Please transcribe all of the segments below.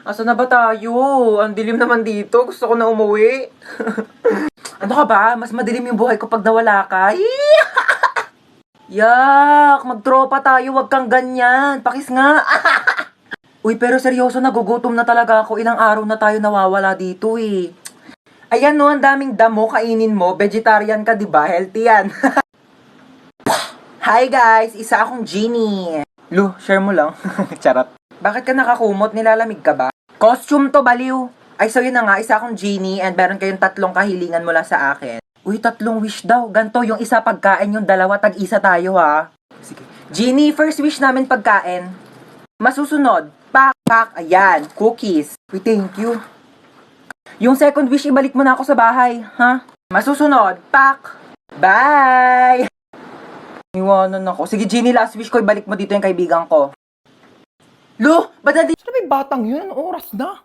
Asa na ba tayo? Ang dilim naman dito. Gusto ko na umuwi. Ano ka ba? Mas madilim yung buhay ko pag nawala ka. Yak! Magtropa tayo. Wag kang ganyan. Pakis nga. Uy, pero seryoso, nagugutom na talaga ako. Ilang araw na tayo nawawala dito eh. Ayan no, ang daming damo. Kainin mo. Vegetarian ka, diba? Healthy yan. Hi guys! Isa akong genie. Lu, share mo lang. Charot. Bakit ka nakakumot? Nilalamig ka ba? Costume to, baliw. Ay, so yun na nga, isa akong genie and meron kayong 3 kahilingan mula sa akin. Uy, 3 wish daw. Ganto, yung isa pagkain, yung 2 tag-isa tayo ha. Sige. Genie, first wish namin pagkain. Masusunod, pak, ayan, cookies. Uy, thank you. Yung second wish, ibalik mo na ako sa bahay, ha? Masusunod, pak. Bye! Iwanan ako. Sige, Genie, last wish ko, ibalik mo dito yung kaibigan ko. Lo, ba't na di... Sino may batang yun? Anong oras na?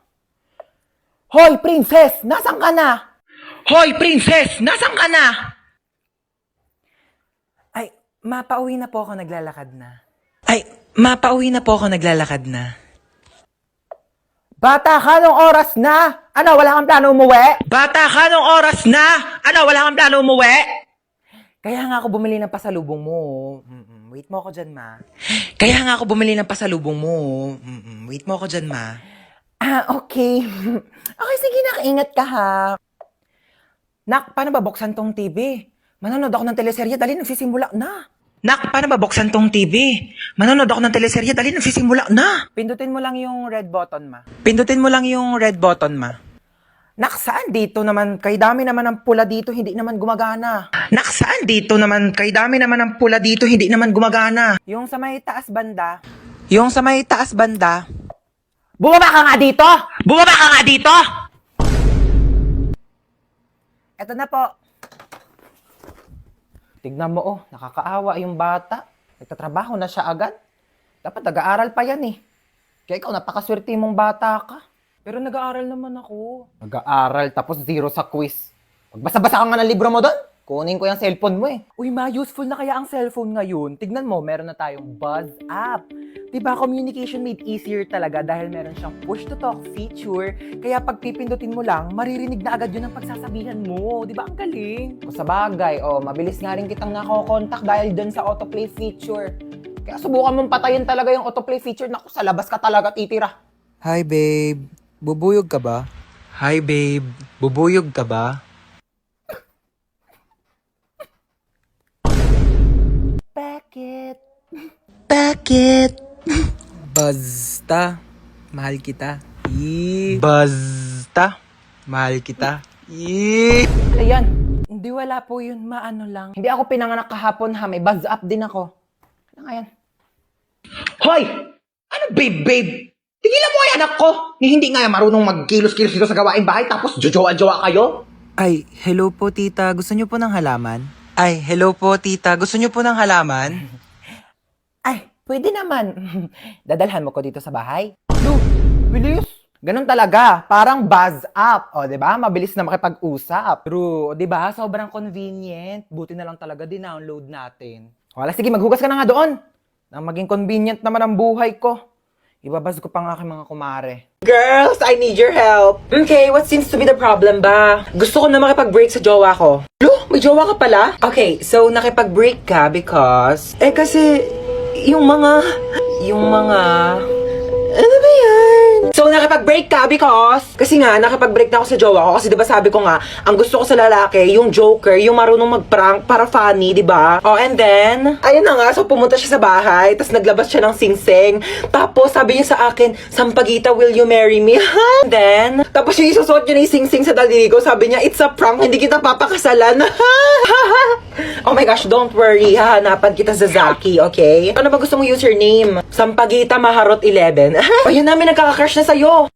Hoy, princess! Nasaan ka na? Hoy, princess! Nasaan ka na? Ay, mapauwi na po ako naglalakad na. Bata ka, anong oras na? Ano, wala kang plano umuwi? Bata ka, nung oras na? Ano, wala kang plano umuwi? Kaya nga ako bumili ng pasalubong mo. Wait mo ako dyan, ma. Wait mo ako dyan, ma. Ah, okay. Okay, sige, nakaingat ka ha. Nak, paano ba buksan tong TV? Manonood ako ng teleserye, dali nagsisimula na. Nak, paano ba buksan tong TV? Manonood ako ng teleserye, dali nagsisimula na. Pindutin mo lang yung red button, ma. Nak, saan dito naman? Kay dami naman ng pula dito, hindi naman gumagana. Nak, saan dito naman? Kay dami naman ng pula dito, hindi naman gumagana. Yung sa may taas banda. Bumaba ka nga dito! Eto na po. Tignan mo, oh, nakakaawa yung bata. Nagtatrabaho na siya agad. Dapat nag-aaral pa yan eh. Kaya ikaw, napakaswerte mong bata ka. Pero nag-aaral naman ako. Nag-aaral tapos 0 sa quiz. Magbasa-basa ka nga ng libro mo doon. Kunin ko yung cellphone mo eh. Uy ma, useful na kaya ang cellphone ngayon. Tignan mo, meron na tayong Buzz app. Diba, communication made easier talaga dahil meron siyang push-to-talk feature. Kaya pag pipindutin mo lang, maririnig na agad yun ang pagsasabihan mo. Diba, ang galing? O sa bagay, mabilis nga rin kitang nakokontak dahil dun sa autoplay feature. Kaya subukan mong patayin talaga yung autoplay feature. Naku, sa labas ka talaga titira. Hi babe, bubuyog ka ba? Bakit? Basta, mahal kita. Ayan, hindi wala po yun, maano lang. Hindi ako pinanganak kahapon ha, may buzz up din ako. Ano nga yan? Hoy! Ano babe? Tigilan mo ay anak ko! Ni hindi nga marunong magkilos-kilos dito sa gawaing bahay tapos jojowa-jowa kayo? Ay, hello po tita, gusto niyo po ng halaman? Ay, pwede naman. Dadalhan mo ko dito sa bahay. No, bilis. Ganun talaga, parang buzz up. O, 'di ba? Mabilis na makipag-usap. True, 'di ba? Sobrang convenient. Buti na lang talaga din-download natin. Wala, sige, maghugas ka na nga doon. Nang maging convenient naman ang buhay ko. Ibabaz ko pa ang aking mga kumare. Girls, I need your help. Okay, what seems to be the problem ba? Gusto ko na makipag-break sa jowa ko. Lo, may jowa ka pala? Okay, so nakipag-break ka because... kasi, yung mga... Ano ba yan? So, nakipag-break ka because... Kasi nga, nakipag-break na ako sa jowa ko. Kasi diba sabi ko nga, ang gusto ko sa lalaki, yung joker, yung marunong mag-prank para funny, diba? Oh, and then, ayun na nga, so pumunta siya sa bahay, tapos naglabas siya ng sing-sing. Tapos, sabi niya sa akin, Sampaguita, will you marry me? And then, tapos yung isusuot niya na yung sing-sing sa daliri ko, sabi niya, it's a prank, hindi kita papakasalan. Oh my gosh, don't worry, hahanapan kita sa Zaki, okay? Ano ba gusto mong username? Sampaguita Maharot 11. Ayun namin nagkaka-crush na sa'yo.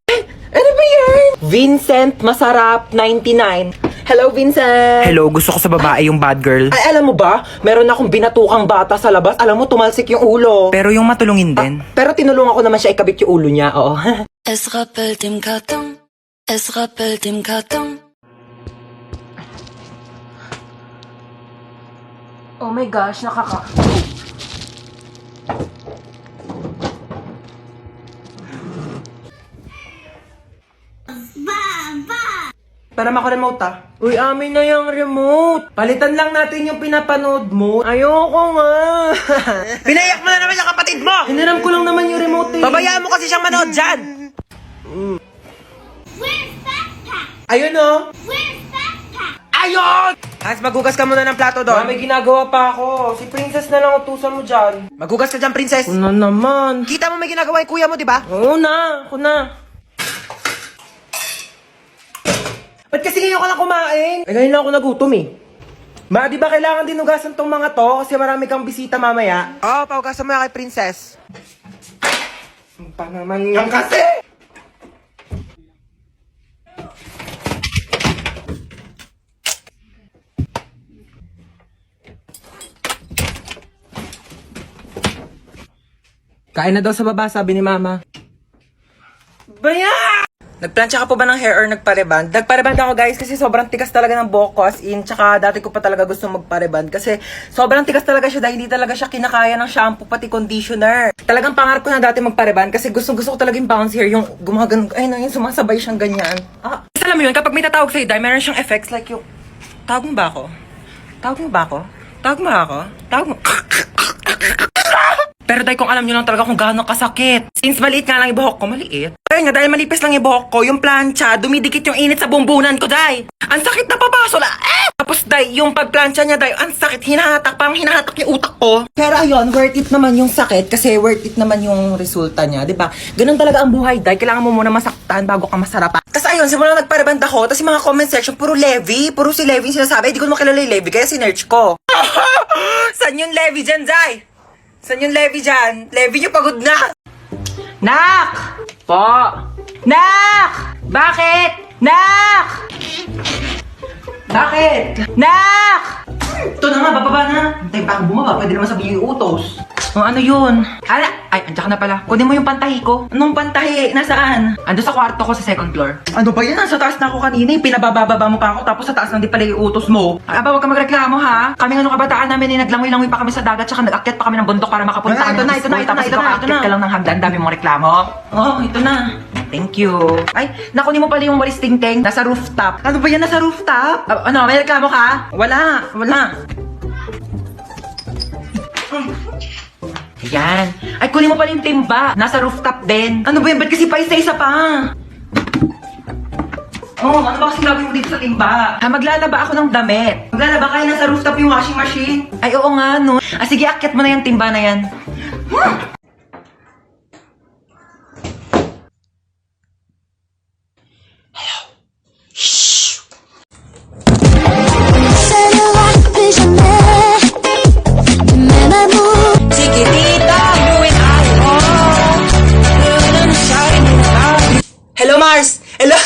Ano ba yan? Vincent Masarap 99. Hello, Vincent. Hello, gusto ko sa babae yung bad girl. Ay, alam mo ba? Meron akong binatukang bata sa labas. Alam mo, tumalsik yung ulo. Pero yung matulungin din. Pero tinulungan ko naman siya ikabit yung ulo niya, oo. Es rappelt im Karton, es rappelt im Karton. Oh my gosh, Para mako-remote Uy, amin na yung remote. Palitan lang natin yung pinapanood mo. Ayoko nga. Pinayak mo na naman yung kapatid mo! Hiniram ko lang naman yung remote eh. Babayaan mo kasi siyang manood dyan! Ayun oh. Ayun! Hans, maghugas ka muna ng plato Ma, doon. may ginagawa pa ako. Si Princess na lang utusan mo dyan. Maghugas ka dyan, princess. Ano naman? Kita mo may ginagawa yung kuya mo, di ba? Oo na, ako na. Ba't kasi ngayon ka lang kumain? Eh, ngayon lang ako nagutom eh. Ma, di ba kailangan din hugasan tong mga to? Kasi marami kang bisita mamaya. Oo, pahugasan mo yan kay princess. Ang pa naman yan kasi! Kain na daw sa baba, sabi ni Mama. Baya! Nagplansya ka po ba ng hair or nagpareband? Nagpareband ako guys kasi sobrang tigas talaga ng buhok ko as in. Tsaka dati ko pa talaga gusto magpareband kasi sobrang tigas talaga siya dahil hindi talaga siya kinakaya ng shampoo pati conditioner. Talagang pangarap ko na dati magpareband kasi gusto ko talaga yung bouncy hair, yung gumagan, ay no, yung sumasabay siyang ganyan. Alam mo yun, kapag may tatawag sa'yo, dahil meron siyang effects like yung, tawag mo ba ako? Tawag mo ba ako? Tawag mo ako? Tawag mo? Pero dahil kung alam nyo lang talaga kung gaano kasakit. Since maliit nga lang yung buhok ko, maliit. Pero nga, dahil malipis lang yung buhok ko, yung plancha, dumidikit yung init sa bumbunan ko, day. Ang sakit na papaso na, Tapos, day, yung pagplancha niya, day, ang sakit, hinahatak, parang hinahatak yung utak ko. Pero ayun, worth it naman yung sakit kasi worth it naman yung resulta niya, di ba? Ganun talaga ang buhay, day. Kailangan mo muna masaktan bago ka masarapan. Tapos ayun, simula nagpareband ako, tapos yung mga comment section, puro Levi, puro si Levi yung sinasabi. Di ko makilala yung Levi, kaya sinerch ko. San yung Levi dyan, day? San yung Levi dyan? Levi yung pagod na! Nak! Po! Nak! Bakit? Nak! Bakit? Nak! Ito na nga, bababa na. Hintay pa akong bumaba, pwede naman sabihin yung utos. O ano yun? Ay, andyan ka na pala. Kunin mo yung pantahi ko. Anong pantahi? Nasaan? Ando sa kwarto ko sa second floor. Ano ba yan? Nasa taas na ako kanina. Pinabababa mo pa ako tapos sa taas lang di pala yung utos mo. Aba, huwag ka magreklamo ha. Kami nga nung kabataan namin naglangoy-langoy pa kami sa dagat tsaka nag-akyat pa kami ng bundok para makapunta kami ng school. Tapos ikaw aakyat ka lang ng hagdan. Dami mong reklamo. Oh, ito na. Thank you. Ay, nakunin mo pala yung walis tingting. Nasa rooftop. Ano ba yan? Nasa rooftop? Ano, may reklamo ka? Wala. Ayan. Ay, kunin mo pala yung timba. Nasa rooftop din. Ano ba yan? Ba't kasi pa isa-isa pa? Oh, ano ba kasi gagawin mo dito sa timba? Maglalaba ako ng damit. Maglalaba kayo nasa rooftop yung washing machine? Ay, oo nga, no. Sige, akyat mo na yung timba na yan. Hello, Mars! Hello!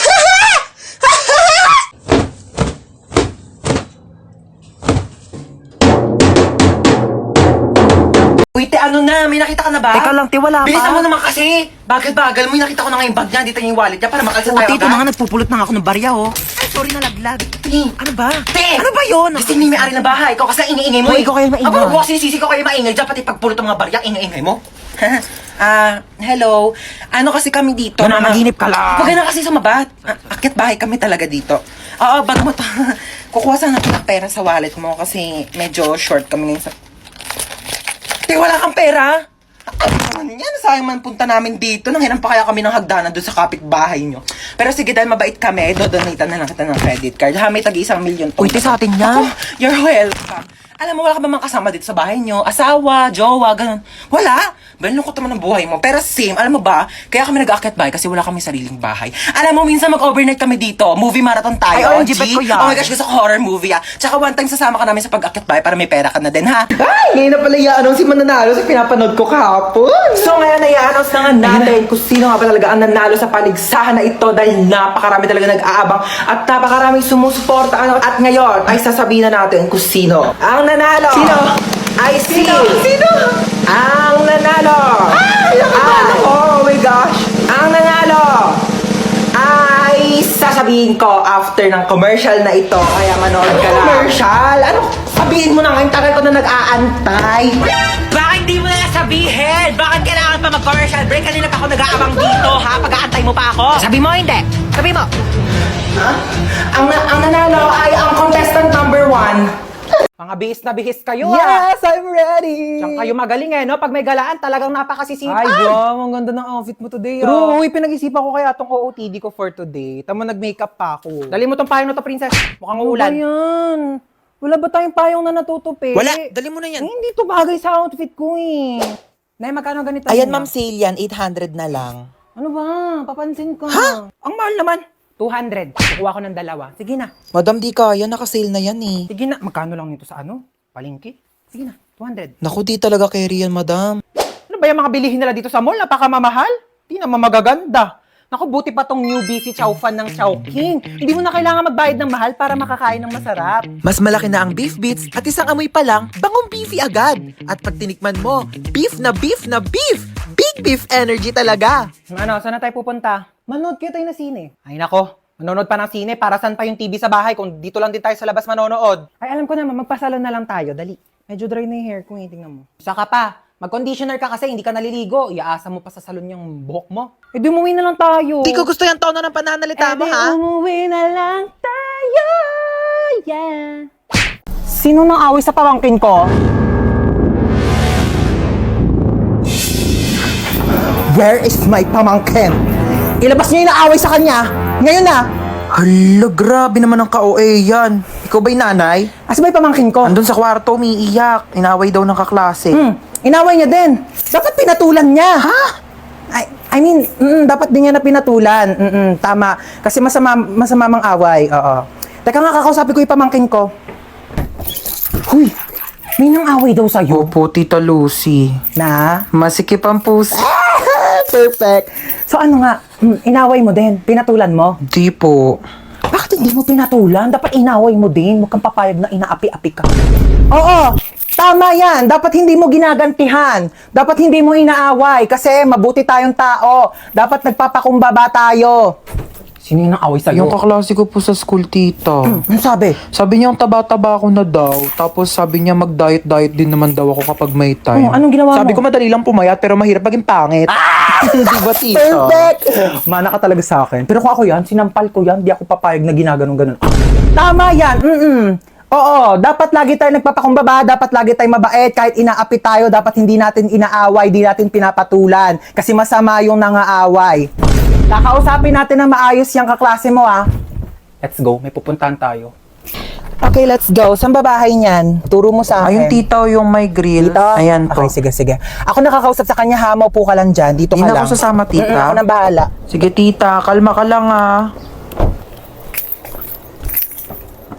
Uy, te, ano na? May nakita ka na ba? Teka lang, te, wala pa. Bilisan mo naman kasi. Bagal-bagal mo. Yung nakita ko na nga yung bag niya. Dito yung wallet niya para makalsa tayo Ito na nga, nagpupulot na ako ng barya, oh. Ay, sorry na laglag. Te, Ano ba? Te! Ano ba yun? Kasi may may-ari ng bahay. Ikaw kasi ingay-ingay mo Hoy, ikaw kayo maingay. Aba, huwag sinisisi ko kayo maingay dyan. Pati pagpulot ng mga barya, ingay-ingay mo. Hello. Ano kasi kami dito? Nananaginip ka lang. Huwag ka na kasi sumabat. Akit bahay kami talaga dito. Oo, bag mo to. Kukuha sana kita ng pera sa wallet mo kasi medyo short kami ngayon sa... Te, wala kang pera? Ano yan? Sayang man punta namin dito. Nanghiram pa kaya kami ng hagdanan doon sa kapitbahay nyo. Pero sige, dahil mabait kami, dodonate na lang kita ng credit card. May tagi 1 million. Uy, te, sa atin yan. Ako, you're welcome. Alam mo, wala ka ba mga kasama dito sa bahay nyo? Asawa, jowa, ganun. Wala. Lungkot naman ang buhay mo. Pero same, alam mo ba, kaya kami nag-aakyat bahay kasi wala kami sariling bahay. Alam mo, minsan mag-overnight kami dito. Movie marathon tayo. Ay, OMG, bet ko yan. Oh my gosh, gusto ko horror movie Tsaka one time sasama ka namin sa pag-aakyat bahay para may pera ka na din, ha? Ay, ngayon na pala i-announce si mananalo sa pinapanood ko kahapon. So ngayon na i-announce na nga natin kung sino nga ba talaga ang nanalo sa paligsahan na ito dahil napakarami talaga nag-aabang at napakaraming sumusuporta. At ngayon ay sasabihin na natin kung sino ang nanalo. Sino? Ay, Sino? Ang nanalo! Oh my gosh! Ang nanalo ay sasabihin ko after ng commercial na ito. Kaya manood ka lang. Commercial? Ano? Sabihin mo na ngayon, tagal ko na nag-aantay. Bakit di mo na sabihin? Bakit kailangan pa mag-commercial break? Kanina pa ako nag-aabang dito, ha? Pag-aantay mo pa ako. Sabi mo, hindi. Sabi mo. Ang nanalo ay ang contestant number 1. Mga bihis kayo ah. Yes, I'm ready! Diyan kayo magaling eh, no? Pag may galaan, talagang napakasisipan. Ay, Jom, ang ganda ng outfit mo today. True, pinag-isipan ko kaya itong OOTD ko for today. Tama, nag-makeup pa ako. Dali mo tong payong na to, princess. Mukhang uulan. Ano ba yan? Wala ba tayong payong na natutupi? Wala, dali mo na yan. Hindi to bagay sa outfit ko eh. Nay, magkano ganito? Ayan, niya? ma'am, sale yan. 800 na lang. Ano ba? Papansin ka. Ha? Ang mahal naman. 200. Kukuha ko ng dalawa. Sige na. Madam, di kaya. Naka-sale na yan eh. Sige na. Magkano lang nito sa ano? Palengke? Sige na. 200. Naku, di talaga carry yan, madam. Ano ba yung mga bilihin nila dito sa mall? Napakamamahal? Di naman magaganda. Naku, buti pa tong new beefy chow fan ng Chowking. Hindi mo na kailangan magbayad ng mahal para makakain ng masarap. Mas malaki na ang beef bits at isang amoy pa lang, bangong beefy agad. At pag tinikman mo, beef na beef na beef! Big beef energy talaga! Ano, saan na tayo pupunta? Manood kayo tayo na sine. Ay nako, manonood pa ng sine. Para saan pa yung TV sa bahay kung dito lang din tayo sa labas manonood? Ay, alam ko naman, magpasalon na lang tayo. Dali. Medyo dry na yung hair ko, tingnan mo. Saka pa, mag-conditioner ka kasi hindi ka naliligo. Iaasa mo pa sa salon yung buhok mo. Eh, di umuwi na lang tayo. Di ko gusto yung tono ng pananalita mo, ha? Umuwi na lang tayo, yeah. Sino nang away sa pamangkin ko? Where is my pamangkin? Ilabas niyo yung naaway sa kanya. Ngayon na. Hala, grabe naman ang ka-OA yan. Ikaw ba'y nanay? Asa ba yung pamangkin ko? Andun sa kwarto, umiiyak. Inaway daw ng kaklase. Inaway niya din. Dapat pinatulan niya. Ha? I mean, dapat din niya na pinatulan. Tama. Kasi masama mang away. Oo. Teka nga, kakausapin ko yung pamangkin ko. Huy, may nang away daw sa'yo. Opo, Tita Lucy. Na? Masikip ang puso. Perfect. So ano nga, inaway mo din, pinatulan mo. Di po. Bakit hindi mo pinatulan? Dapat inaway mo din, huwag kang papayag na inaapi-api ka. Oo, tama yan. Dapat hindi mo ginagantihan. Dapat hindi mo inaaway kasi mabuti tayong tao. Dapat nagpapakumbaba tayo. Sino yung naaway sa'yo? Yung kaklase ko po sa school, tita. Ano sabi? Sabi niya, ang taba-taba ko na daw. Tapos sabi niya, mag-diet-diet din naman daw ako kapag may time. Oh, anong ginawa Sabi mo? ko, madali lang pumayat, pero mahirap maging pangit. Di ba, tita? Perfect! Mana ka talaga sa akin. Pero kung ako yan, sinampal ko yan, di ako papayag na ginaganon-ganon. Tama yan! Oo, dapat lagi tayo nagpapakumbaba, dapat lagi tayo mabait, kahit inaapi tayo, dapat hindi natin inaaway, di natin pinapatulan. Kasi masama yung nangaaway. Kakausapin natin na maayos yung kaklase mo, ah. Let's go, may pupuntahan tayo. Okay, let's go. Saan ba bahay niyan? Turo mo sa akin. Ayun, tita, yung may grill. Dito? Ayan po. Okay, sige. Ako nakakausap sa kanya, ha? Maupo ka lang dyan. Dito Di ka na lang. ako sasama, tita. Ako nang bahala. Sige, tita, kalma ka lang, ah.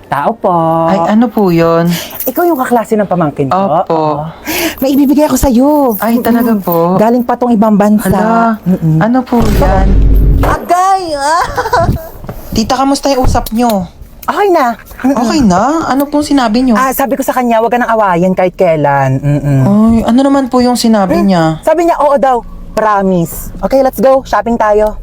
Tao po. Ay, ano po yun? Ikaw yung kaklase ng pamangkin ko? Opo. Oo. May ibibigay ako sa'yo. Ay, talaga po? Galing pa tong ibang bansa. Hala, ano po yan? Agay! Tita, kamusta yung usap nyo? Okay na. Okay na? Ano pong sinabi nyo? Sabi ko sa kanya, huwag ka nang awayan kahit kailan. Ay, ano naman po yung sinabi niya? Sabi niya, oo daw. Promise. Okay, let's go. Shopping tayo.